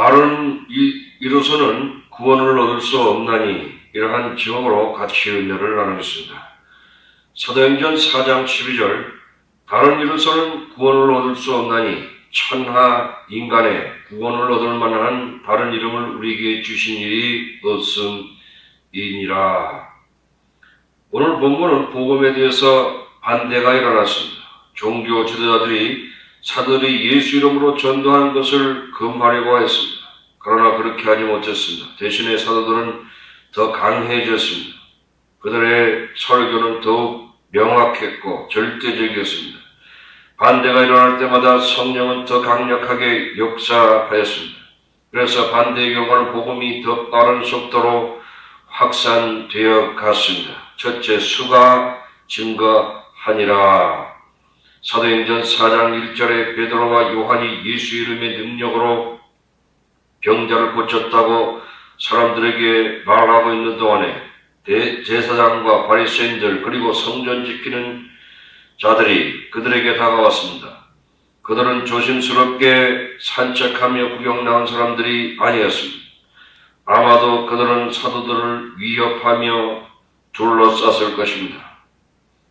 다른 이로서는 구원을 얻을 수 없나니 이러한 제목으로 같이 은혜를 나누겠습니다. 사도행전 4장 12절 다른 이로서는 구원을 얻을 수 없나니 천하 인간의 구원을 얻을 만한 다른 이름을 우리에게 주신 일이 없음이니라. 오늘 본문은 복음에 대해서 반대가 일어났습니다. 종교 지도자들이 사도들이 예수 이름으로 전도한 것을 금하려고 했습니다. 그러나 그렇게 하지 못했습니다. 대신에 사도들은 더 강해졌습니다. 그들의 설교는 더욱 명확했고 절대적이었습니다. 반대가 일어날 때마다 성령은 더 강력하게 역사하였습니다. 그래서 반대의 경우는 복음이 더 빠른 속도로 확산되어 갔습니다. 첫째, 수가 증거하니라. 사도행전 4장 1절에 베드로와 요한이 예수 이름의 능력으로 병자를 고쳤다고 사람들에게 말하고 있는 동안에 제사장과 바리새인들 그리고 성전 지키는 자들이 그들에게 다가왔습니다. 그들은 조심스럽게 산책하며 구경 나온 사람들이 아니었습니다. 아마도 그들은 사도들을 위협하며 둘러쌌을 것입니다.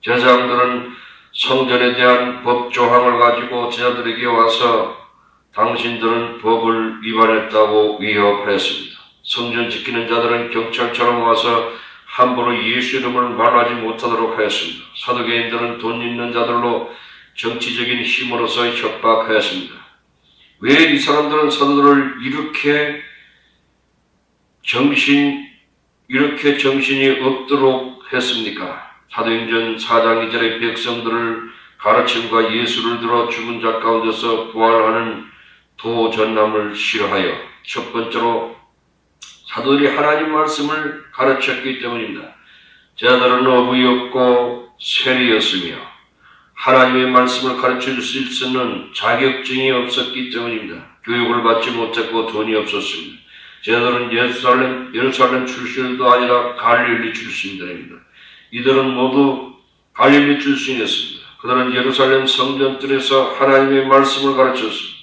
제사장들은 성전에 대한 법 조항을 가지고 제자들에게 와서 당신들은 법을 위반했다고 위협했습니다. 성전 지키는 자들은 경찰처럼 와서 함부로 예수 이름을 말하지 못하도록 하였습니다. 사두개인들은 돈 있는 자들로 정치적인 힘으로서 협박하였습니다. 왜 이 사람들은 사도들을 이렇게 정신이 없도록 했습니까? 사도행전 4장 2절의 백성들을 가르침과 예수를 들어 죽은 자 가운데서 부활하는 도전남을 싫어하여 첫 번째로 사도들이 하나님 말씀을 가르쳤기 때문입니다. 제자들은 어부였고 세리였으며 하나님의 말씀을 가르쳐 줄 수 있는 자격증이 없었기 때문입니다. 교육을 받지 못했고 돈이 없었습니다. 제자들은 예루살렘 출신도 아니라 갈릴리 출신들입니다. 이들은 모두 갈릴리 출신이었습니다. 그들은 예루살렘 성전뜰에서 하나님의 말씀을 가르쳤습니다.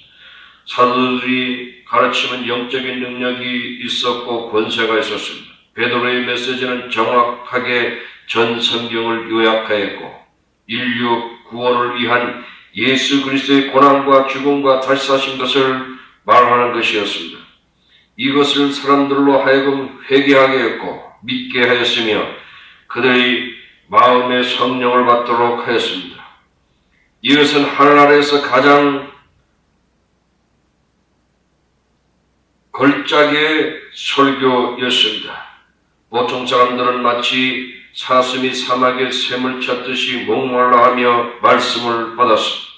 사도들이 가르치면 영적인 능력이 있었고 권세가 있었습니다. 베드로의 메시지는 정확하게 전 성경을 요약하였고 인류 구원을 위한 예수 그리스도의 고난과 죽음과 다시 사신 것을 말하는 것이었습니다. 이것을 사람들로 하여금 회개하게 했고 믿게 하였으며 그들의 마음의 성령을 받도록 하였습니다. 이것은 하늘 아래에서 가장 걸작의 설교였습니다. 보통 사람들은 마치 사슴이 사막에 샘을 찾듯이 목말라하며 말씀을 받았습니다.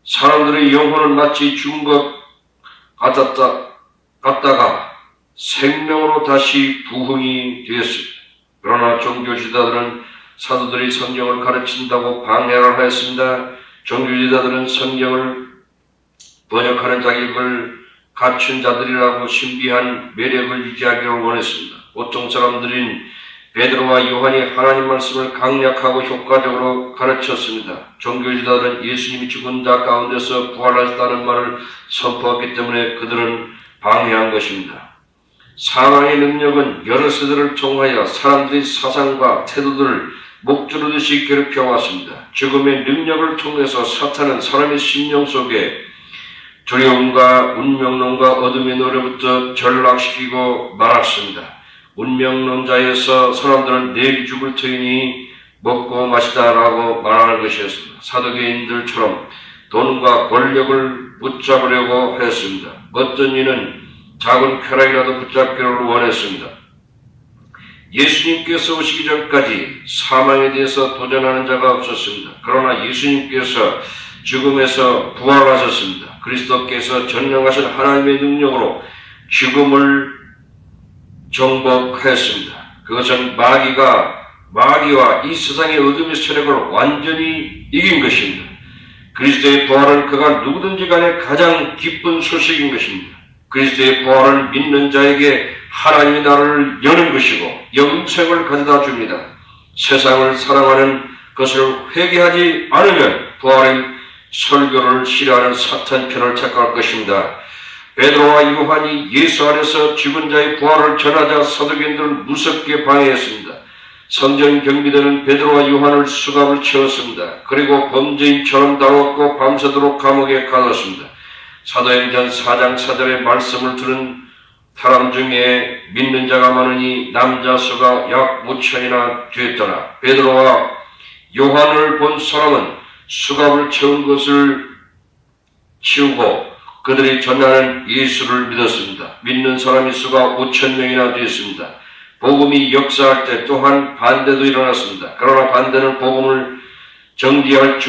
사람들의 영혼은 마치 죽은 것 같다가 생명으로 다시 부흥이 되었습니다. 그러나 종교지도자들은 사도들이 성경을 가르친다고 방해를 하였습니다. 종교지도자들은 성경을 번역하는 자격을 갖춘 자들이라고 신비한 매력을 유지하기를 원했습니다. 보통 사람들인 베드로와 요한이 하나님 말씀을 강력하고 효과적으로 가르쳤습니다. 종교지도자들은 예수님이 죽은 자 가운데서 부활하셨다는 말을 선포했기 때문에 그들은 방해한 것입니다. 사망의 능력은 여러 세대를 통하여 사람들의 사상과 태도들을 목조르듯이 괴롭혀왔습니다. 죽음의 능력을 통해서 사탄은 사람의 심령 속에 두려움과 운명론과 어둠의 노래부터 전락시키고 말았습니다. 운명론자에서 사람들은 내일 죽을 터이니 먹고 마시다라고 말하는 것이었습니다. 사도개인들처럼 돈과 권력을 붙잡으려고 했습니다. 어떤 이는 작은 쾌락이라도 붙잡기를 원했습니다. 예수님께서 오시기 전까지 사망에 대해서 도전하는 자가 없었습니다. 그러나 예수님께서 죽음에서 부활하셨습니다. 그리스도께서 전능하신 하나님의 능력으로 죽음을 정복하였습니다. 그것은 마귀와 이 세상의 어둠의 세력을 완전히 이긴 것입니다. 그리스도의 부활은 그가 누구든지 간에 가장 기쁜 소식인 것입니다. 그리스도의 부활을 믿는 자에게 하나님의 나라를 여는 것이고 영생을 가져다 줍니다. 세상을 사랑하는 것을 회개하지 않으면 부활의 설교를 싫어하는 사탄 편을 택할 것입니다. 베드로와 요한이 예수 안에서 죽은 자의 부활을 전하자 사도계인들은 무섭게 방해했습니다. 성전 경비대는 베드로와 요한을 수갑을 채웠습니다. 그리고 범죄인처럼 다뤘고 밤새도록 감옥에 가뒀습니다. 사도행전 4장 4절의 말씀을 들은 사람 중에 믿는 자가 많으니 남자 수가 약 5천이나 되었더라. 베드로와 요한을 본 사람은 수갑을 채운 것을 치우고 그들이 전하는 예수를 믿었습니다. 믿는 사람의 수가 5천 명이나 되었습니다. 복음이 역사할 때 또한 반대도 일어났습니다. 그러나 반대는 복음을 중지할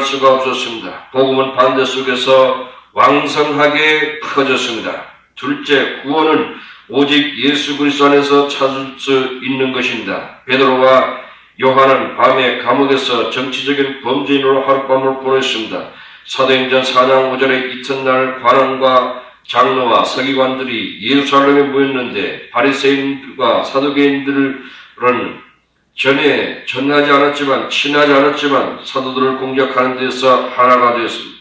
수가 없었습니다. 복음은 반대 속에서 왕성하게 퍼졌습니다. 둘째, 구원은 오직 예수 그리스도 안에서 찾을 수 있는 것입니다. 베드로와 요한은 밤에 감옥에서 정치적인 범죄인으로 하룻밤을 보냈습니다. 사도행전 4장 5절에 이튿날 관원과 장로와 서기관들이 예루살렘에 모였는데 바리새인들과 사두개인들은 전에 친하지 않았지만 사도들을 공격하는 데서 하나가 되었습니다.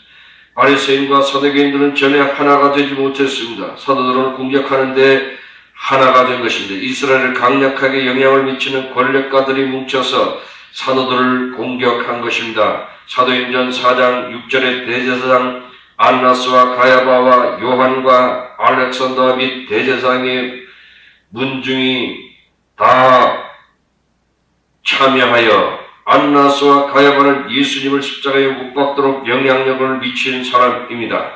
바리새인과 사두개인들은 전에 하나가 되지 못했습니다. 사도들을 공격하는데 하나가 된 것인데 이스라엘을 강력하게 영향을 미치는 권력가들이 뭉쳐서 사도들을 공격한 것입니다. 사도행전 4장 6절에 대제사장 안나스와 가야바와 요한과 알렉산더 및 대제사장의 문중이 다 참여하여 안나스와 가야바는 예수님을 십자가에 못 박도록 영향력을 미친 사람입니다.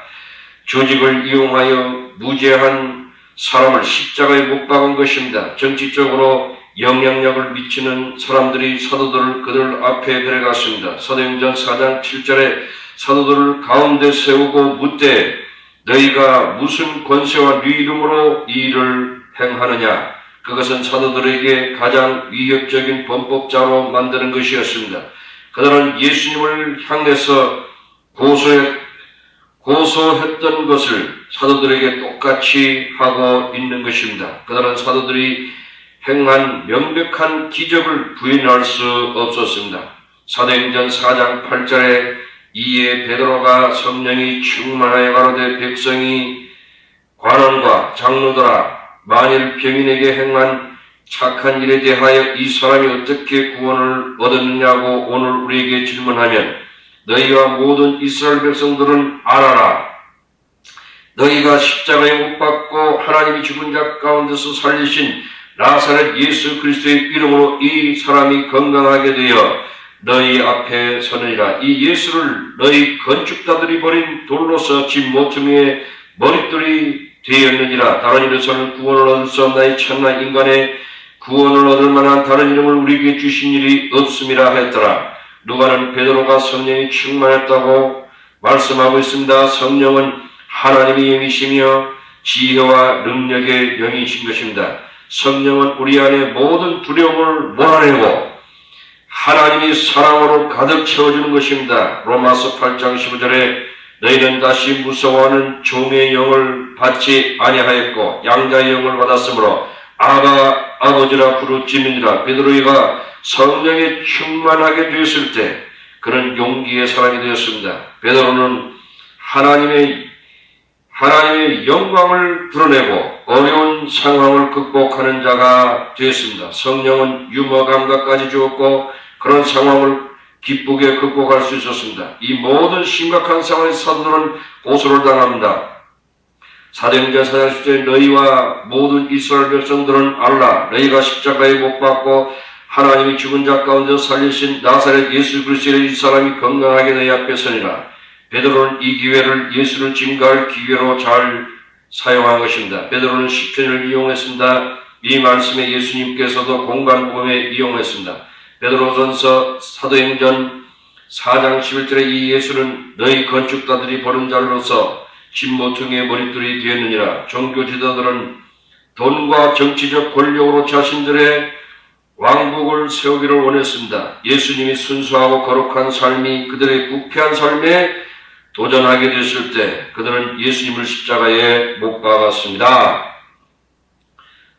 조직을 이용하여 무죄한 사람을 십자가에 못 박은 것입니다. 정치적으로 영향력을 미치는 사람들이 사도들을 그들 앞에 데려갔습니다. 사도행전 4장 7절에 사도들을 가운데 세우고 묻되 너희가 무슨 권세와 네 이름으로 이 일을 행하느냐? 그것은 사도들에게 가장 위협적인 범법자로 만드는 것이었습니다. 그들은 예수님을 향해서 고소했던 것을 사도들에게 똑같이 하고 있는 것입니다. 그들은 사도들이 행한 명백한 기적을 부인할 수 없었습니다. 사도행전 4장 8절에 이에 베드로가 성령이 충만하여 가로되 백성이 관원과 장로들아 만일 병인에게 행한 착한 일에 대하여 이 사람이 어떻게 구원을 얻었느냐고 오늘 우리에게 질문하면 너희와 모든 이스라엘 백성들은 알아라. 너희가 십자가에 못 박고 하나님이 죽은 자 가운데서 살리신 나사렛 예수 그리스도의 이름으로 이 사람이 건강하게 되어 너희 앞에 서느니라. 이 예수를 너희 건축자들이 버린 돌로서 집 모퉁이의 머릿돌이 되었느니라. 다른 이로서는 구원을 얻을 수 없나니 천하 인간의 구원을 얻을 만한 다른 이름을 우리에게 주신 일이 없음이라 했더라. 누가는 베드로가 성령이 충만했다고 말씀하고 있습니다. 성령은 하나님의 영이시며 지혜와 능력의 영이신 것입니다. 성령은 우리 안에 모든 두려움을 몰아내고 하나님의 사랑으로 가득 채워주는 것입니다. 로마서 8장 15절에 너희는 다시 무서워하는 종의 영을 받지 아니하였고 양자의 영을 받았으므로 아바 아버지라 부르짖느니라. 베드로가 성령에 충만하게 되었을 때 그는 용기의 사람이 되었습니다. 베드로는 하나님의 영광을 드러내고 어려운 상황을 극복하는 자가 되었습니다. 성령은 유머 감각까지 주었고 그런 상황을 기쁘게 극복할 수 있었습니다. 이 모든 심각한 상황에서 사도들은 고소를 당합니다. 사도행전 4장 10절에 너희와 모든 이스라엘 백성들은 알라. 너희가 십자가에 못 박고 하나님이 죽은 자 가운데 살리신 나사렛 예수 그리스도의 이 사람이 건강하게 너희 앞에 서니라. 베드로는 이 기회를 예수를 증거할 기회로 잘 사용한 것입니다. 베드로는 십전을 이용했습니다. 이 말씀에 예수님께서도 공간복음에 이용했습니다. 베드로전서 사도행전 4장 11절에 이 예수는 너희 건축자들이 버린 자로서 집 모퉁이의 머릿돌이 되었느니라. 종교 지도자들은 돈과 정치적 권력으로 자신들의 왕국을 세우기를 원했습니다. 예수님이 순수하고 거룩한 삶이 그들의 부패한 삶에 도전하게 됐을 때 그들은 예수님을 십자가에 못 박았습니다.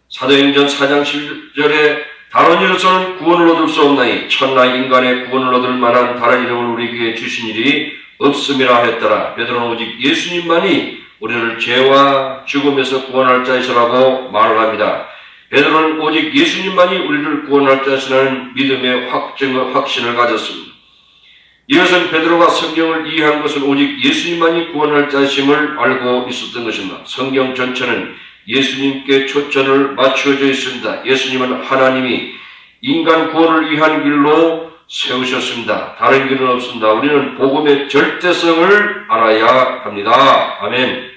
사도행전 4장 10절에 다른 이로서는 구원을 얻을 수 없나니 천하 인간의 구원을 얻을 만한 다른 이름을 우리에게 주신 일이 없음이라 했더라. 베드로는 오직 예수님만이 우리를 죄와 죽음에서 구원할 자이시라고 말을 합니다. 베드로는 오직 예수님만이 우리를 구원할 자이시라는 믿음의 확신을 가졌습니다. 이것은 베드로가 성경을 이해한 것은 오직 예수님만이 구원할 자이심을 알고 있었던 것입니다. 성경 전체는 예수님께 초점을 맞추어져 있습니다. 예수님은 하나님이 인간 구원을 위한 길로 세우셨습니다. 다른 길은 없습니다. 우리는 복음의 절대성을 알아야 합니다. 아멘.